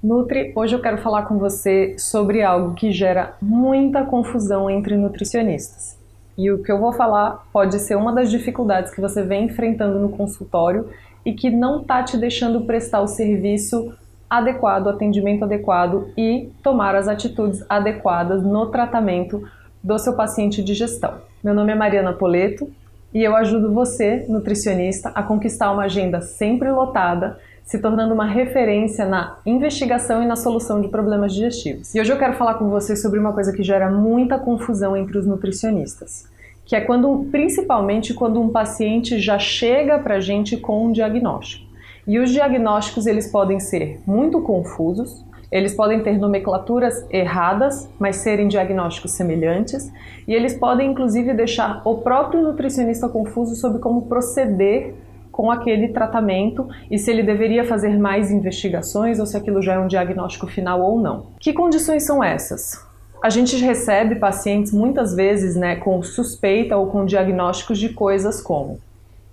Nutri, hoje eu quero falar com você sobre algo que gera muita confusão entre nutricionistas. E o que eu vou falar pode ser uma das dificuldades que você vem enfrentando no consultório e que não está te deixando prestar o serviço adequado, o atendimento adequado e tomar as atitudes adequadas no tratamento do seu paciente de gestão. Meu nome é Mariana Poleto e eu ajudo você, nutricionista, a conquistar uma agenda sempre lotada, se tornando uma referência na investigação e na solução de problemas digestivos. E hoje eu quero falar com você sobre uma coisa que gera muita confusão entre os nutricionistas, que é principalmente quando um paciente já chega pra gente com um diagnóstico. E os diagnósticos, eles podem ser muito confusos, eles podem ter nomenclaturas erradas, mas serem diagnósticos semelhantes, e eles podem inclusive deixar o próprio nutricionista confuso sobre como proceder com aquele tratamento e se ele deveria fazer mais investigações ou se aquilo já é um diagnóstico final ou não. Que condições são essas? A gente recebe pacientes muitas vezes, com suspeita ou com diagnósticos de coisas como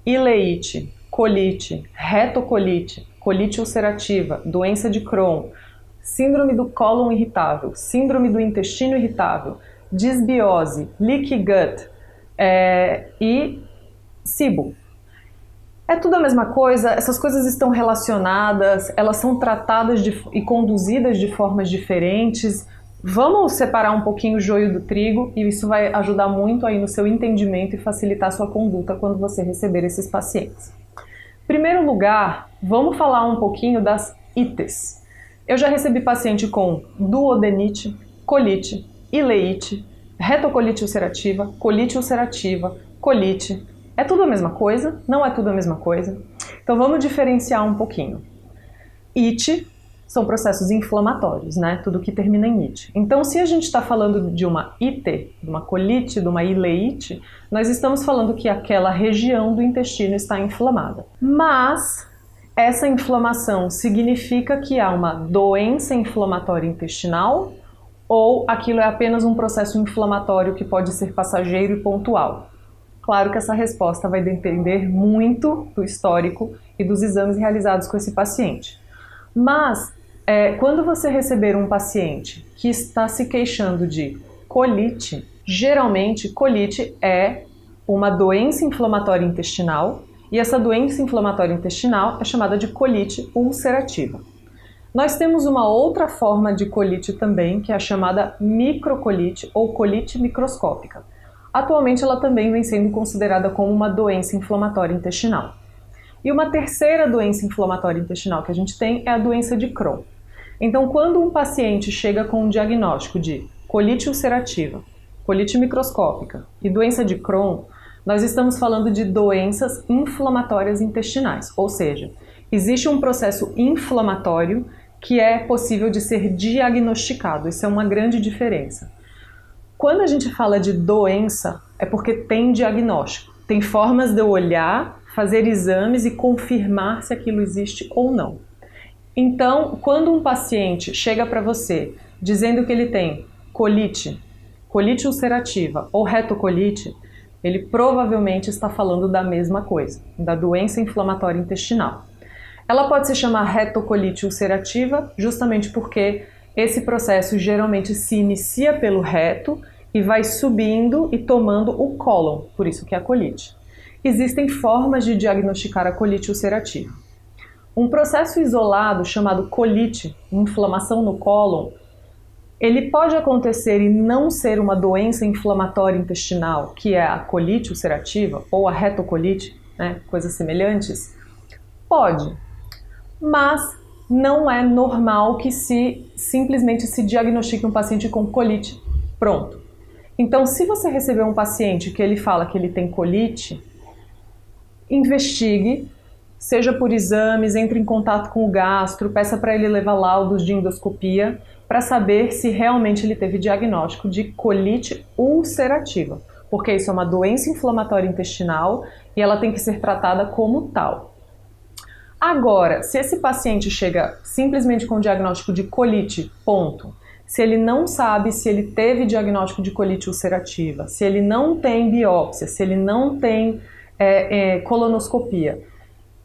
ileite, colite, retocolite, colite ulcerativa, doença de Crohn, síndrome do cólon irritável, síndrome do intestino irritável, disbiose, leaky gut e SIBO. É tudo a mesma coisa, essas coisas estão relacionadas, elas são tratadas e conduzidas de formas diferentes. Vamos separar um pouquinho o joio do trigo e isso vai ajudar muito aí no seu entendimento e facilitar a sua conduta quando você receber esses pacientes. Em primeiro lugar, vamos falar um pouquinho das ites. Eu já recebi paciente com duodenite, colite, ileite, retocolite ulcerativa, colite. É tudo a mesma coisa? Não é tudo a mesma coisa? Então vamos diferenciar um pouquinho. Ite são processos inflamatórios, Tudo que termina em ite. Então se a gente está falando de uma ite, de uma colite, de uma ileite, nós estamos falando que aquela região do intestino está inflamada. Mas essa inflamação significa que há uma doença inflamatória intestinal ou aquilo é apenas um processo inflamatório que pode ser passageiro e pontual? Claro que essa resposta vai depender muito do histórico e dos exames realizados com esse paciente. Mas, quando você receber um paciente que está se queixando de colite, geralmente colite é uma doença inflamatória intestinal e essa doença inflamatória intestinal é chamada de colite ulcerativa. Nós temos uma outra forma de colite também, que é a chamada microcolite ou colite microscópica. Atualmente ela também vem sendo considerada como uma doença inflamatória intestinal. E uma terceira doença inflamatória intestinal que a gente tem é a doença de Crohn. Então, quando um paciente chega com um diagnóstico de colite ulcerativa, colite microscópica e doença de Crohn, nós estamos falando de doenças inflamatórias intestinais, ou seja, existe um processo inflamatório que é possível de ser diagnosticado. Isso é uma grande diferença. Quando a gente fala de doença, é porque tem diagnóstico. Tem formas de eu olhar, fazer exames e confirmar se aquilo existe ou não. Então, quando um paciente chega para você dizendo que ele tem colite ulcerativa ou retocolite, ele provavelmente está falando da mesma coisa, da doença inflamatória intestinal. Ela pode se chamar retocolite ulcerativa justamente porque esse processo geralmente se inicia pelo reto e vai subindo e tomando o cólon, por isso que é a colite. Existem formas de diagnosticar a colite ulcerativa. Um processo isolado chamado colite, inflamação no cólon, ele pode acontecer e não ser uma doença inflamatória intestinal, que é a colite ulcerativa ou a retocolite, coisas semelhantes? Pode, mas não é normal que simplesmente se diagnostique um paciente com colite. Pronto. Então, se você receber um paciente que ele fala que ele tem colite, investigue, seja por exames, entre em contato com o gastro, peça para ele levar laudos de endoscopia para saber se realmente ele teve diagnóstico de colite ulcerativa, porque isso é uma doença inflamatória intestinal e ela tem que ser tratada como tal. Agora, se esse paciente chega simplesmente com o diagnóstico de colite, ponto, se ele não sabe se ele teve diagnóstico de colite ulcerativa, se ele não tem biópsia, se ele não tem colonoscopia,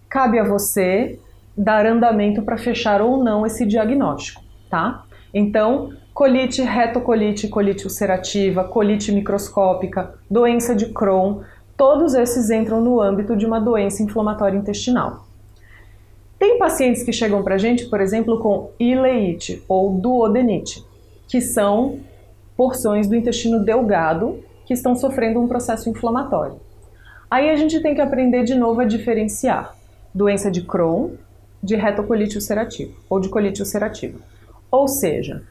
cabe a você dar andamento para fechar ou não esse diagnóstico, tá? Então, colite, retocolite, colite ulcerativa, colite microscópica, doença de Crohn, todos esses entram no âmbito de uma doença inflamatória intestinal. Tem pacientes que chegam para a gente, por exemplo, com ileite ou duodenite, que são porções do intestino delgado que estão sofrendo um processo inflamatório. Aí a gente tem que aprender de novo a diferenciar doença de Crohn de retocolite ulcerativa ou de colite ulcerativa. Ou seja,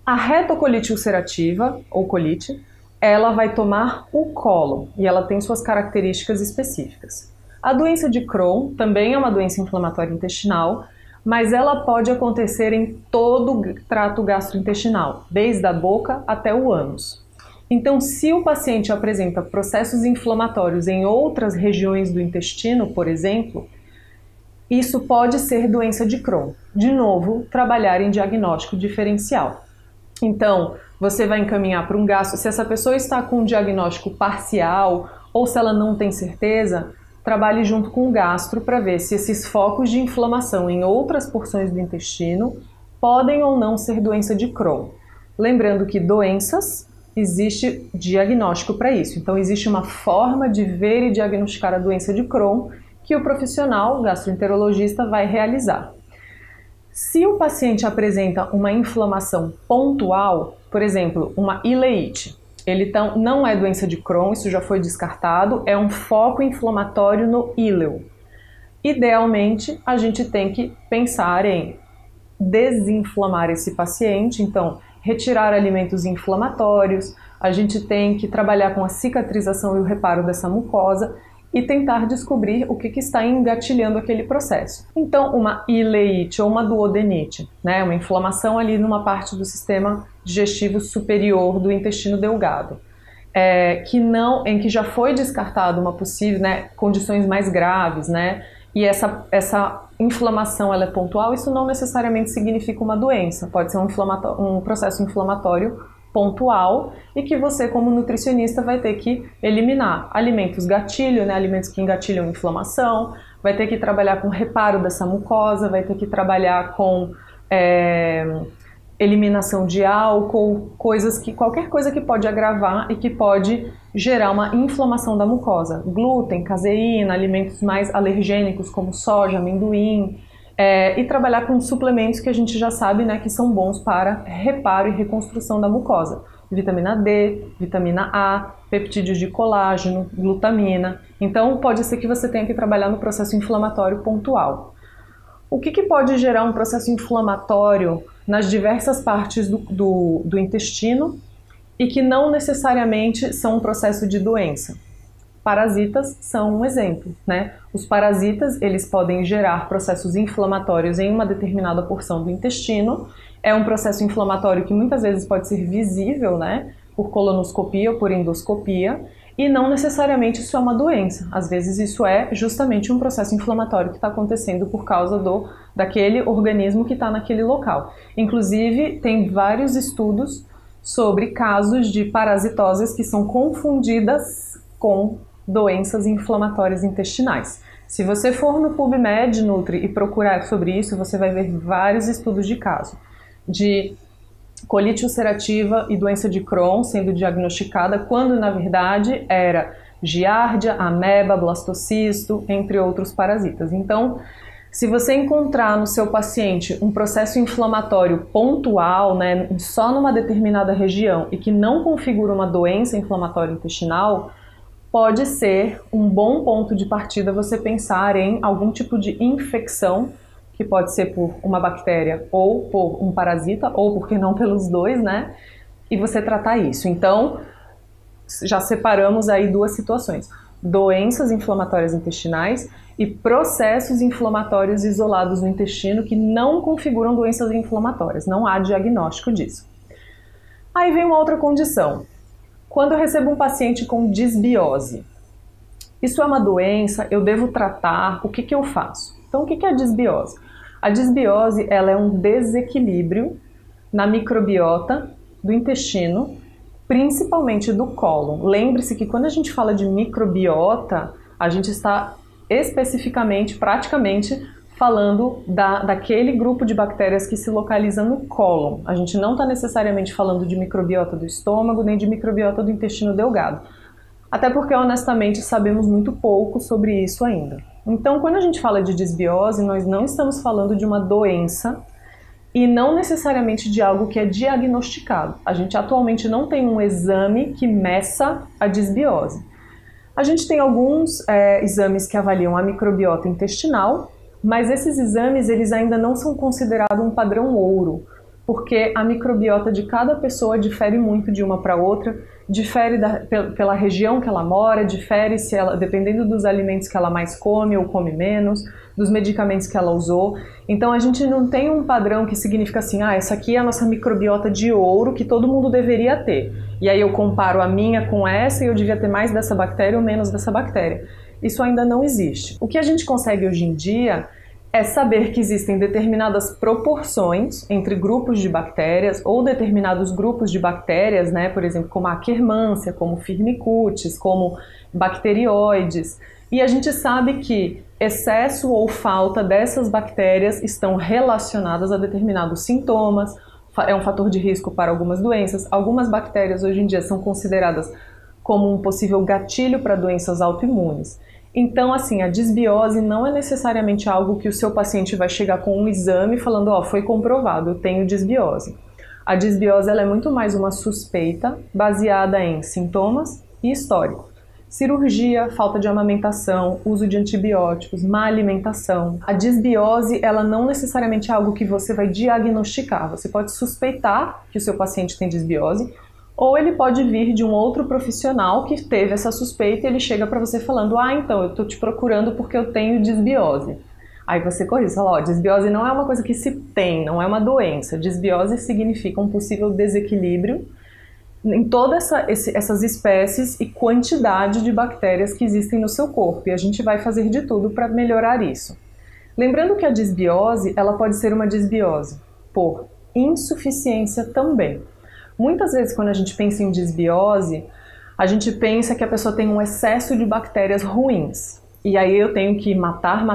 a retocolite ulcerativa ou colite, ela vai tomar o cólon e ela tem suas características específicas. A doença de Crohn também é uma doença inflamatória intestinal, mas ela pode acontecer em todo o trato gastrointestinal, desde a boca até o ânus. Então, se o paciente apresenta processos inflamatórios em outras regiões do intestino, por exemplo, isso pode ser doença de Crohn. De novo, trabalhar em diagnóstico diferencial. Então, você vai encaminhar para um gastro. Se essa pessoa está com um diagnóstico parcial ou se ela não tem certeza, trabalhe junto com o gastro para ver se esses focos de inflamação em outras porções do intestino podem ou não ser doença de Crohn. Lembrando que doenças, existe diagnóstico para isso. Então, existe uma forma de ver e diagnosticar a doença de Crohn que o profissional, o gastroenterologista, vai realizar. Se o paciente apresenta uma inflamação pontual, por exemplo, uma ileite, ele não é doença de Crohn, isso já foi descartado, é um foco inflamatório no íleo. Idealmente, a gente tem que pensar em desinflamar esse paciente, então retirar alimentos inflamatórios, a gente tem que trabalhar com a cicatrização e o reparo dessa mucosa e tentar descobrir o que está engatilhando aquele processo. Então, uma ileite ou uma duodenite, né, uma inflamação ali numa parte do sistema digestivo superior do intestino delgado, em que já foi descartado uma possível, né, condições mais graves, né, e essa inflamação ela é pontual, isso não necessariamente significa uma doença, pode ser um processo inflamatório pontual e que você, como nutricionista, vai ter que eliminar alimentos gatilho, né, alimentos que engatilham inflamação, vai ter que trabalhar com reparo dessa mucosa, vai ter que trabalhar com eliminação de álcool, qualquer coisa que pode agravar e que pode gerar uma inflamação da mucosa. Glúten, caseína, alimentos mais alergênicos como soja, amendoim, e trabalhar com suplementos que a gente já sabe, né, que são bons para reparo e reconstrução da mucosa. Vitamina D, vitamina A, peptídeos de colágeno, glutamina. Então, pode ser que você tenha que trabalhar no processo inflamatório pontual. O que pode gerar um processo inflamatório nas diversas partes do intestino e que não necessariamente são um processo de doença? Parasitas são um exemplo, né? Os parasitas, eles podem gerar processos inflamatórios em uma determinada porção do intestino. É um processo inflamatório que muitas vezes pode ser visível, né? Por colonoscopia ou por endoscopia, e não necessariamente isso é uma doença. Às vezes isso é justamente um processo inflamatório que está acontecendo por causa daquele organismo que está naquele local. Inclusive, tem vários estudos sobre casos de parasitoses que são confundidas com doenças inflamatórias intestinais. Se você for no PubMed Nutri e procurar sobre isso, você vai ver vários estudos de caso de colite ulcerativa e doença de Crohn sendo diagnosticada, quando na verdade era giardia, ameba, blastocisto, entre outros parasitas. Então, se você encontrar no seu paciente um processo inflamatório pontual, né, só numa determinada região e que não configura uma doença inflamatória intestinal, pode ser um bom ponto de partida você pensar em algum tipo de infecção, que pode ser por uma bactéria ou por um parasita, ou por que não pelos dois, né? E você tratar isso. Então, já separamos aí duas situações: doenças inflamatórias intestinais e processos inflamatórios isolados no intestino que não configuram doenças inflamatórias. Não há diagnóstico disso. Aí vem uma outra condição. Quando eu recebo um paciente com disbiose, isso é uma doença, eu devo tratar, o que eu faço? Então, o que é a disbiose? A disbiose, ela é um desequilíbrio na microbiota do intestino, principalmente do cólon. Lembre-se que quando a gente fala de microbiota, a gente está especificamente, praticamente, falando daquele grupo de bactérias que se localiza no cólon. A gente não está necessariamente falando de microbiota do estômago, nem de microbiota do intestino delgado. Até porque, honestamente, sabemos muito pouco sobre isso ainda. Então, quando a gente fala de disbiose, nós não estamos falando de uma doença e não necessariamente de algo que é diagnosticado. A gente atualmente não tem um exame que meça a disbiose. A gente tem alguns exames que avaliam a microbiota intestinal, mas esses exames eles ainda não são considerados um padrão ouro, porque a microbiota de cada pessoa difere muito de uma para outra, difere pela região que ela mora, difere se ela, dependendo dos alimentos que ela mais come ou come menos, dos medicamentos que ela usou. Então a gente não tem um padrão que significa assim, essa aqui é a nossa microbiota de ouro que todo mundo deveria ter. E aí eu comparo a minha com essa e eu devia ter mais dessa bactéria ou menos dessa bactéria. Isso ainda não existe. O que a gente consegue hoje em dia é saber que existem determinadas proporções entre grupos de bactérias ou determinados grupos de bactérias, né, por exemplo, como a Akkermansia, como Firmicutes, como bacterióides. E a gente sabe que excesso ou falta dessas bactérias estão relacionadas a determinados sintomas, é um fator de risco para algumas doenças. Algumas bactérias hoje em dia são consideradas como um possível gatilho para doenças autoimunes. Então, assim, a disbiose não é necessariamente algo que o seu paciente vai chegar com um exame falando, foi comprovado, eu tenho disbiose. A disbiose ela é muito mais uma suspeita baseada em sintomas e histórico. Cirurgia, falta de amamentação, uso de antibióticos, má alimentação. A disbiose, ela não necessariamente é algo que você vai diagnosticar. Você pode suspeitar que o seu paciente tem disbiose, ou ele pode vir de um outro profissional que teve essa suspeita e ele chega para você falando, então, eu estou te procurando porque eu tenho disbiose. Aí você corrige, fala, disbiose não é uma coisa que se tem, não é uma doença. Disbiose significa um possível desequilíbrio em todas essas espécies e quantidade de bactérias que existem no seu corpo. E a gente vai fazer de tudo para melhorar isso. Lembrando que a disbiose, ela pode ser uma disbiose por insuficiência também. Muitas vezes, quando a gente pensa em disbiose, a gente pensa que a pessoa tem um excesso de bactérias ruins. E aí eu tenho que matar.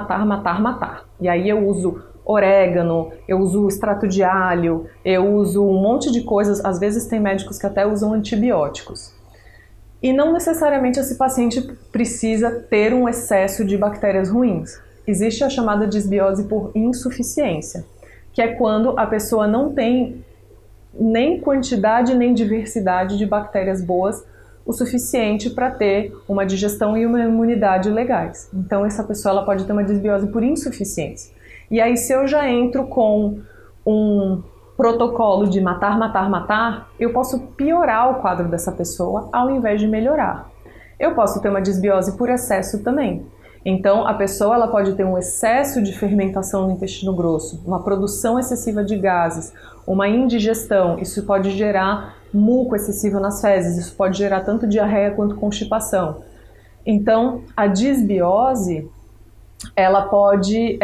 E aí eu uso orégano, eu uso extrato de alho, eu uso um monte de coisas. Às vezes tem médicos que até usam antibióticos. E não necessariamente esse paciente precisa ter um excesso de bactérias ruins. Existe a chamada disbiose por insuficiência, que é quando a pessoa não tem nem quantidade nem diversidade de bactérias boas o suficiente para ter uma digestão e uma imunidade legais. Então essa pessoa ela pode ter uma disbiose por insuficiência. E aí se eu já entro com um protocolo de matar, eu posso piorar o quadro dessa pessoa ao invés de melhorar. Eu posso ter uma disbiose por excesso também. Então, a pessoa ela pode ter um excesso de fermentação no intestino grosso, uma produção excessiva de gases, uma indigestão. Isso pode gerar muco excessivo nas fezes, isso pode gerar tanto diarreia quanto constipação. Então, a disbiose, ela pode...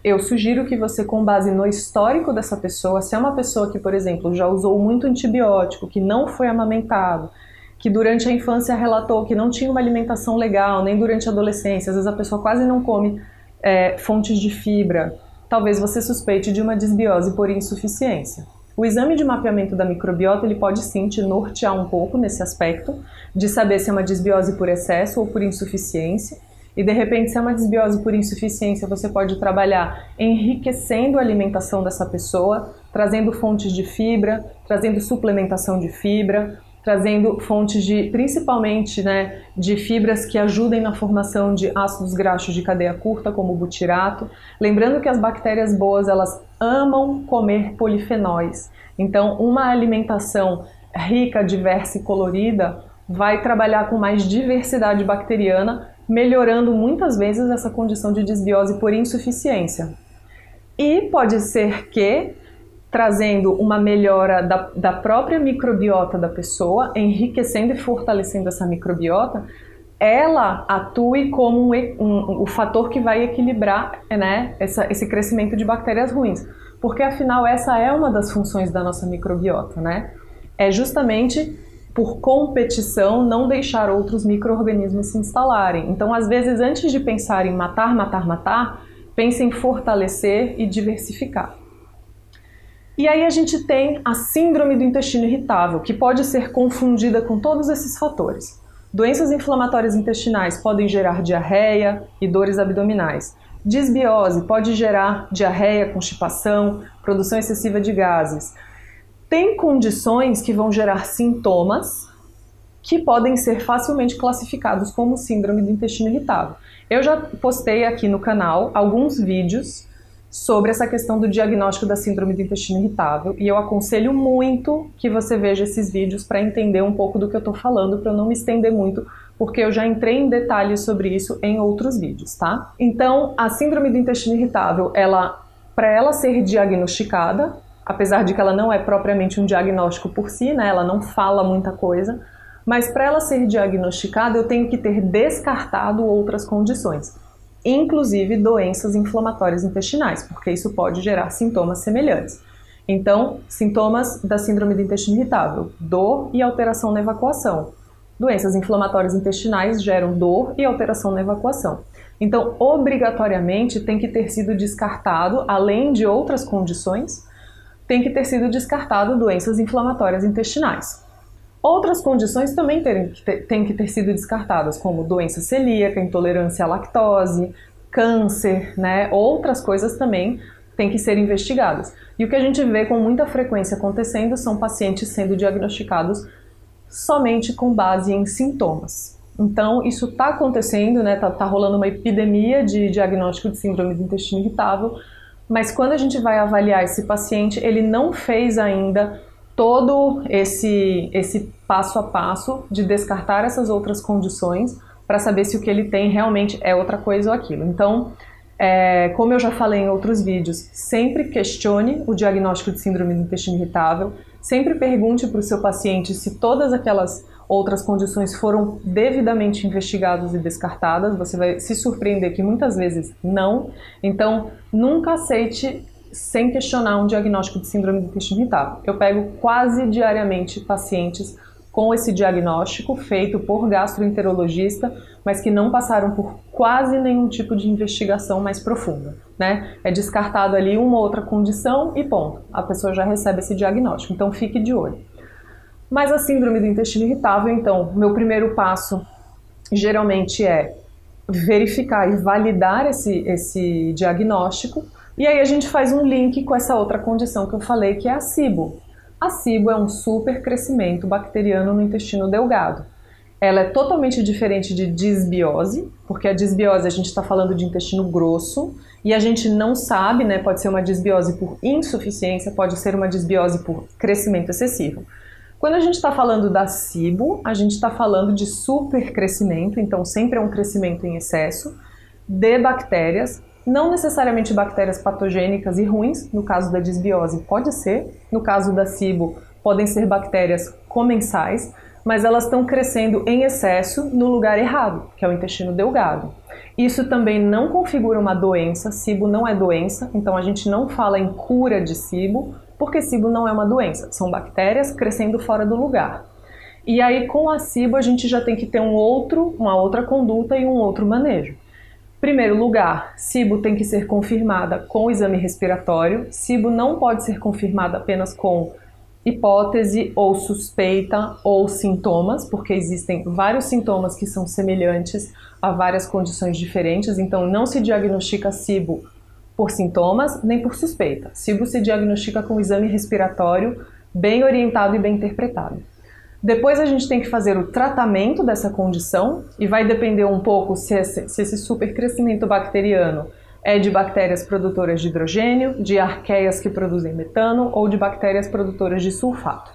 eu sugiro que você, com base no histórico dessa pessoa, se é uma pessoa que, por exemplo, já usou muito antibiótico, que não foi amamentado, que durante a infância relatou que não tinha uma alimentação legal, nem durante a adolescência, às vezes a pessoa quase não come fontes de fibra, talvez você suspeite de uma disbiose por insuficiência. O exame de mapeamento da microbiota ele pode sim te nortear um pouco nesse aspecto, de saber se é uma disbiose por excesso ou por insuficiência, e de repente se é uma disbiose por insuficiência você pode trabalhar enriquecendo a alimentação dessa pessoa, trazendo fontes de fibra, trazendo suplementação de fibra, trazendo fontes principalmente de fibras que ajudem na formação de ácidos graxos de cadeia curta, como o butirato. Lembrando que as bactérias boas, elas amam comer polifenóis. Então, uma alimentação rica, diversa e colorida vai trabalhar com mais diversidade bacteriana, melhorando muitas vezes essa condição de disbiose por insuficiência. E pode ser que trazendo uma melhora da própria microbiota da pessoa, enriquecendo e fortalecendo essa microbiota, ela atue como o fator que vai equilibrar esse crescimento de bactérias ruins. Porque, afinal, essa é uma das funções da nossa microbiota, É justamente, por competição, não deixar outros micro-organismos se instalarem. Então, às vezes, antes de pensar em matar, pense em fortalecer e diversificar. E aí a gente tem a síndrome do intestino irritável, que pode ser confundida com todos esses fatores. Doenças inflamatórias intestinais podem gerar diarreia e dores abdominais. Disbiose pode gerar diarreia, constipação, produção excessiva de gases. Tem condições que vão gerar sintomas que podem ser facilmente classificados como síndrome do intestino irritável. Eu já postei aqui no canal alguns vídeos sobre essa questão do diagnóstico da síndrome do intestino irritável e eu aconselho muito que você veja esses vídeos para entender um pouco do que eu estou falando, para eu não me estender muito, porque eu já entrei em detalhes sobre isso em outros vídeos, tá? Então, a síndrome do intestino irritável, para ela ser diagnosticada, apesar de que ela não é propriamente um diagnóstico por si, né? Ela não fala muita coisa, mas para ela ser diagnosticada eu tenho que ter descartado outras condições, inclusive doenças inflamatórias intestinais, porque isso pode gerar sintomas semelhantes. Então, sintomas da síndrome do intestino irritável: dor e alteração na evacuação. Doenças inflamatórias intestinais geram dor e alteração na evacuação. Então, obrigatoriamente tem que ter sido descartado, além de outras condições, tem que ter sido descartado doenças inflamatórias intestinais. Outras condições também têm que ter sido descartadas, como doença celíaca, intolerância à lactose, câncer, né? Outras coisas também têm que ser investigadas. E o que a gente vê com muita frequência acontecendo são pacientes sendo diagnosticados somente com base em sintomas. Então, isso está acontecendo, né? Tá rolando uma epidemia de diagnóstico de síndrome do intestino irritável, mas quando a gente vai avaliar esse paciente, ele não fez ainda todo esse passo a passo de descartar essas outras condições para saber se o que ele tem realmente é outra coisa ou aquilo. Então, como eu já falei em outros vídeos, sempre questione o diagnóstico de síndrome do intestino irritável, sempre pergunte para o seu paciente se todas aquelas outras condições foram devidamente investigadas e descartadas. Você vai se surpreender que muitas vezes não. Então, nunca aceite sem questionar um diagnóstico de síndrome do intestino irritável. Eu pego quase diariamente pacientes com esse diagnóstico feito por gastroenterologista, mas que não passaram por quase nenhum tipo de investigação mais profunda, né? É descartado ali uma ou outra condição e ponto, a pessoa já recebe esse diagnóstico, então fique de olho. Mas a síndrome do intestino irritável, então, meu primeiro passo geralmente é verificar e validar esse diagnóstico. E aí a gente faz um link com essa outra condição que eu falei, que é a SIBO. A SIBO é um supercrescimento bacteriano no intestino delgado. Ela é totalmente diferente de disbiose, porque a disbiose a gente está falando de intestino grosso, e a gente não sabe, né, pode ser uma disbiose por insuficiência, pode ser uma disbiose por crescimento excessivo. Quando a gente está falando da SIBO, a gente está falando de supercrescimento, então sempre é um crescimento em excesso, de bactérias, não necessariamente bactérias patogênicas e ruins, no caso da disbiose pode ser, no caso da SIBO podem ser bactérias comensais, mas elas estão crescendo em excesso no lugar errado, que é o intestino delgado. Isso também não configura uma doença, SIBO não é doença, então a gente não fala em cura de SIBO, porque SIBO não é uma doença, são bactérias crescendo fora do lugar. E aí com a SIBO a gente já tem que ter uma outra conduta e um outro manejo. Primeiro lugar, SIBO tem que ser confirmada com o exame respiratório. SIBO não pode ser confirmada apenas com hipótese ou suspeita ou sintomas, porque existem vários sintomas que são semelhantes a várias condições diferentes, então não se diagnostica SIBO por sintomas nem por suspeita. SIBO se diagnostica com o exame respiratório bem orientado e bem interpretado. Depois a gente tem que fazer o tratamento dessa condição e vai depender um pouco se esse supercrescimento bacteriano é de bactérias produtoras de hidrogênio, de arqueias que produzem metano ou de bactérias produtoras de sulfato.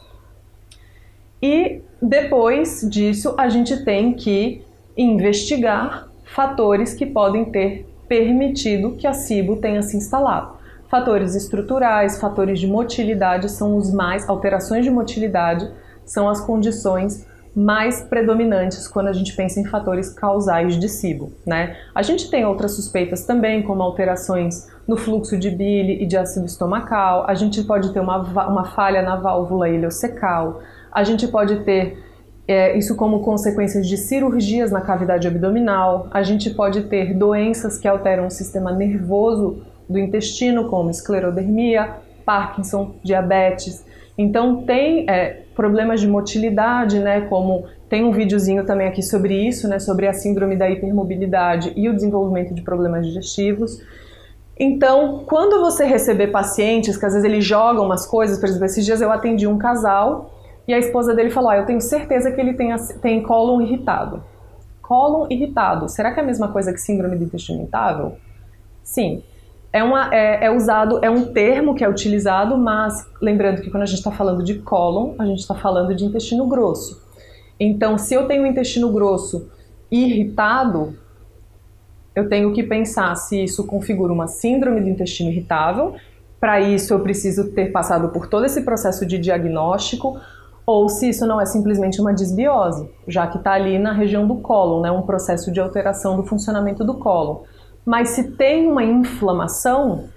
E depois disso a gente tem que investigar fatores que podem ter permitido que a SIBO tenha se instalado. Fatores estruturais, fatores de motilidade são os mais, alterações de motilidade são as condições mais predominantes quando a gente pensa em fatores causais de SIBO, né? A gente tem outras suspeitas também, como alterações no fluxo de bile e de ácido estomacal, a gente pode ter uma falha na válvula ileocecal, a gente pode ter Isso como consequências de cirurgias na cavidade abdominal. A gente pode ter doenças que alteram o sistema nervoso do intestino, como esclerodermia, Parkinson, diabetes. Então tem problemas de motilidade, né, como tem um videozinho também aqui sobre isso, né, sobre a síndrome da hipermobilidade e o desenvolvimento de problemas digestivos. Então, quando você receber pacientes que às vezes eles jogam umas coisas, por exemplo, esses dias eu atendi um casal e a esposa dele falou, eu tenho certeza que ele tem cólon irritado. Cólon irritado, será que é a mesma coisa que síndrome do intestino irritável? Sim. É um termo que é utilizado, mas lembrando que quando a gente está falando de cólon, a gente está falando de intestino grosso. Então, se eu tenho o intestino grosso irritado, eu tenho que pensar se isso configura uma síndrome do intestino irritável. Para isso, eu preciso ter passado por todo esse processo de diagnóstico, ou se isso não é simplesmente uma disbiose, já que está ali na região do cólon, né, um processo de alteração do funcionamento do cólon. Mas se tem uma inflamação,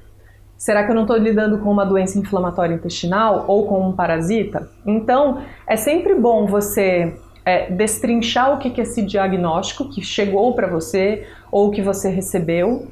será que eu não estou lidando com uma doença inflamatória intestinal ou com um parasita? Então, é sempre bom você destrinchar o que é esse diagnóstico que chegou para você ou que você recebeu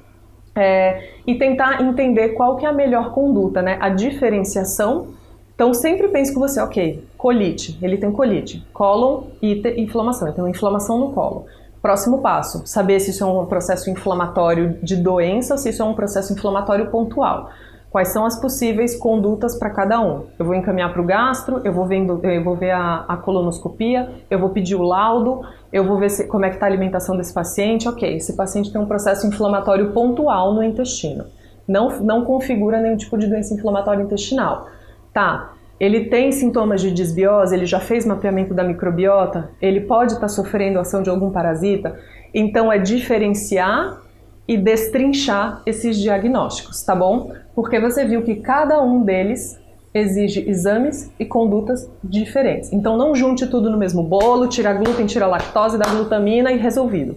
e tentar entender qual que é a melhor conduta, né? A diferenciação. Então, sempre pense com você, ok, colite, ele tem colite, cólon e inflamação, então inflamação no cólon. Próximo passo, saber se isso é um processo inflamatório de doença ou se isso é um processo inflamatório pontual. Quais são as possíveis condutas para cada um? Eu vou encaminhar para o gastro, eu vou ver a colonoscopia, eu vou pedir o laudo, eu vou ver como é que está a alimentação desse paciente. Ok, esse paciente tem um processo inflamatório pontual no intestino. Não configura nenhum tipo de doença inflamatória intestinal. Tá, ele tem sintomas de disbiose, ele já fez mapeamento da microbiota, ele pode estar sofrendo ação de algum parasita. Então é diferenciar e destrinchar esses diagnósticos, tá bom? Porque você viu que cada um deles exige exames e condutas diferentes. Então não junte tudo no mesmo bolo, tira glúten, tira lactose, dá glutamina e resolvido.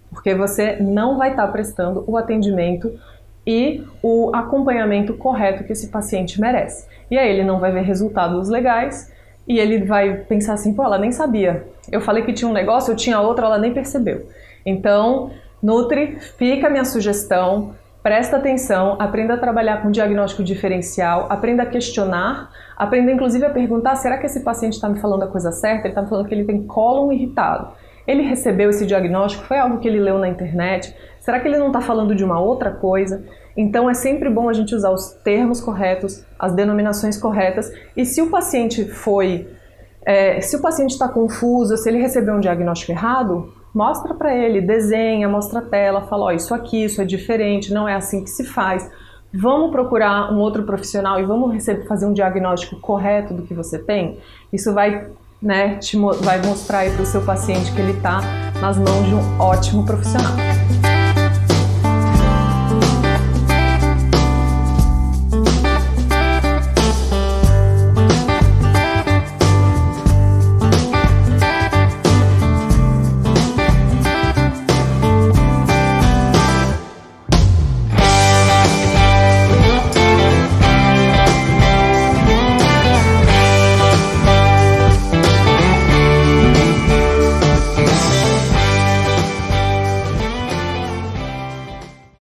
Porque você não vai estar prestando o atendimento e o acompanhamento correto que esse paciente merece. E aí ele não vai ver resultados legais e ele vai pensar assim, pô, ela nem sabia. Eu falei que tinha um negócio, eu tinha outro, ela nem percebeu. Então, Nutri, fica a minha sugestão, presta atenção, aprenda a trabalhar com diagnóstico diferencial, aprenda a questionar, aprenda inclusive a perguntar, será que esse paciente está me falando a coisa certa? Ele está me falando que ele tem cólon irritado. Ele recebeu esse diagnóstico? Foi algo que ele leu na internet? Será que ele não está falando de uma outra coisa? Então é sempre bom a gente usar os termos corretos, as denominações corretas, e se o paciente está confuso, se ele recebeu um diagnóstico errado, mostra para ele, desenha, mostra a tela, fala, ó, isso aqui, isso é diferente, não é assim que se faz. Vamos procurar um outro profissional e vamos fazer um diagnóstico correto do que você tem? Isso vai mostrar aí para o seu paciente que ele está nas mãos de um ótimo profissional.